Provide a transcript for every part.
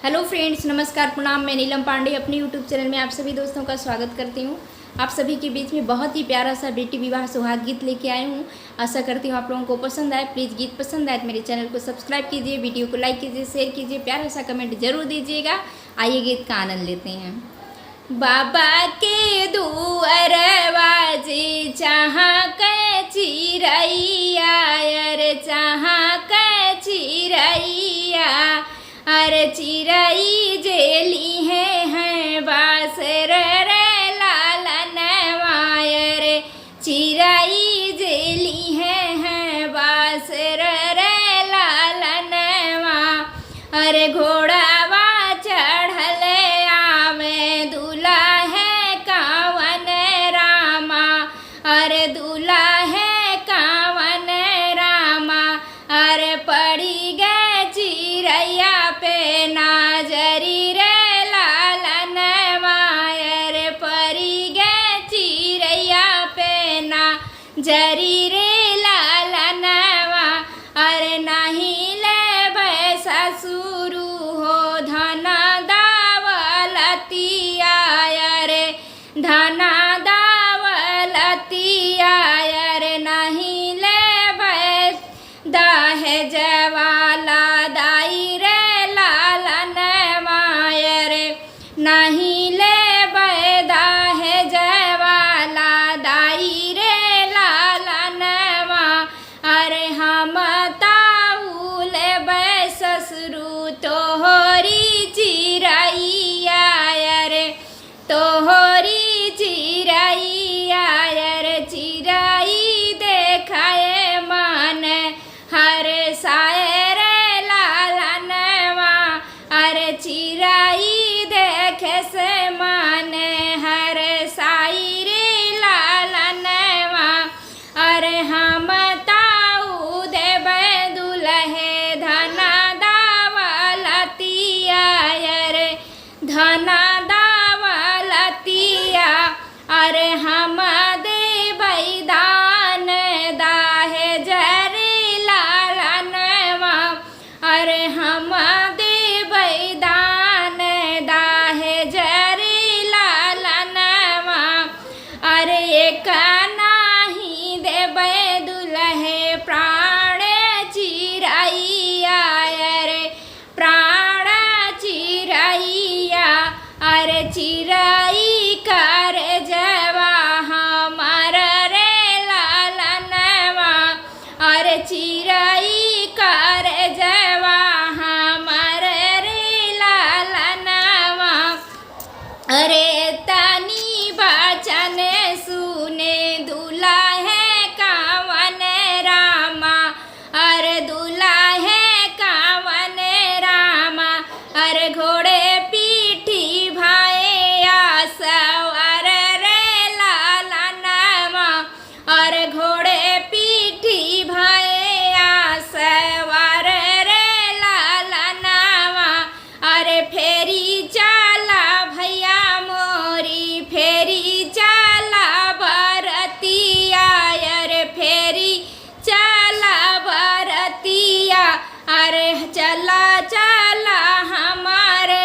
Hello friends, नमस्कार, प्रणाम। मैं नीलम पांडे अपने यूट्यूब चैनल में आप सभी दोस्तों का स्वागत करती हूँ। आप सभी के बीच में बहुत ही प्यारा सा बेटी विवाह सुहाग गीत लेके आई हूँ। आशा करती हूँ आप लोगों को पसंद आए। प्लीज़ गीत पसंद आए तो मेरे चैनल को सब्सक्राइब कीजिए, वीडियो को लाइक कीजिए, शेयर कीजिए, प्यारा सा कमेंट जरूर दीजिएगा। आइए गीत का आनंद लेते हैं। बाबा के दुआर बाजे चाहा के चिरैया, अरे चाहा के चिरैया, अरे चिरई जेली है बासर रे लालन मायर, चिरई जेली है बासर रे लालन मा। अरे घोड़ावा चढ़ल आवे दूल्हा है कावन रामा, अरे दूल्हा है कावन रामा। अरे पड़ी गए चिरैया पे नाजरी रे लालन मायर, पड़ी गए चिरैया पे नाजरी रे लालन मा। अरे नहीं ले ससुरु हो धना दावलतिया, अरे धना दावलतिया, अरे नहीं ले दहेज वाला दाई रे लालन मायर, नहीं ले दहेज वाला दाई रे लालन मा। अरे हम ताऊ ले ससुरु तोहरी चिरैया, अरे तोहरी चिरैया, अरे चिरई देखाए मन हर सायर लालन मा। अरे चिरई देखे से मन हर साई रे लालन मा। अरे हम ताऊ देवे दुल्हे धना दावलतिया, अरे धना दावलतिया, अरे हम देबै दान दहेज रे लालन मा। अरे हम देबै दान दहेज रे लालन मा। अरे एक नाही देबै दुल्हे प्राण चिरैया, अरे प्राण चिरैया, अरे चिरई कर जवा हमार रे लालन मा। अरे चिरई कर जवा हमार रे लालन मा। अरे तनी बचन सुने दूल्हा है कावन रामा, अरे दूल्हा है कावन रामा। अरे घोड़े पीठी भाई सवार रे लालन मा, अरे घोड़े पीठी भाई सवार रे लालन मा। अरे फेरी चाला भैया मोरी, फेरी चाला बरतिया, अरे फेरी चाला बरतिया, अरे चला चला हमारे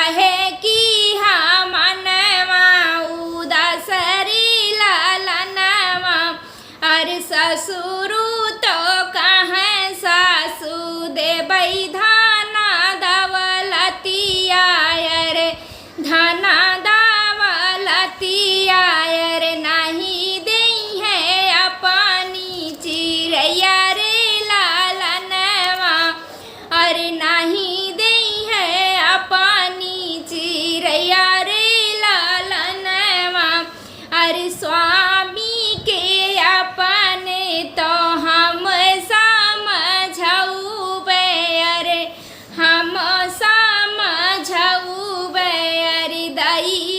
काहे की मनवा उदास रे लालनवा। अरे ससुरु तो कहाँ सासु देबै धाना दौलतिया रे धाना दौलतिया रे नहीं दई है अपनी चिड़ैया रे लालनवा। अरे नहीं दई है अपनी चिड़ैया रे लालनवा। अरे स्वामी के अपने तो हम समझौबे अरे हम समझौबे अरे दई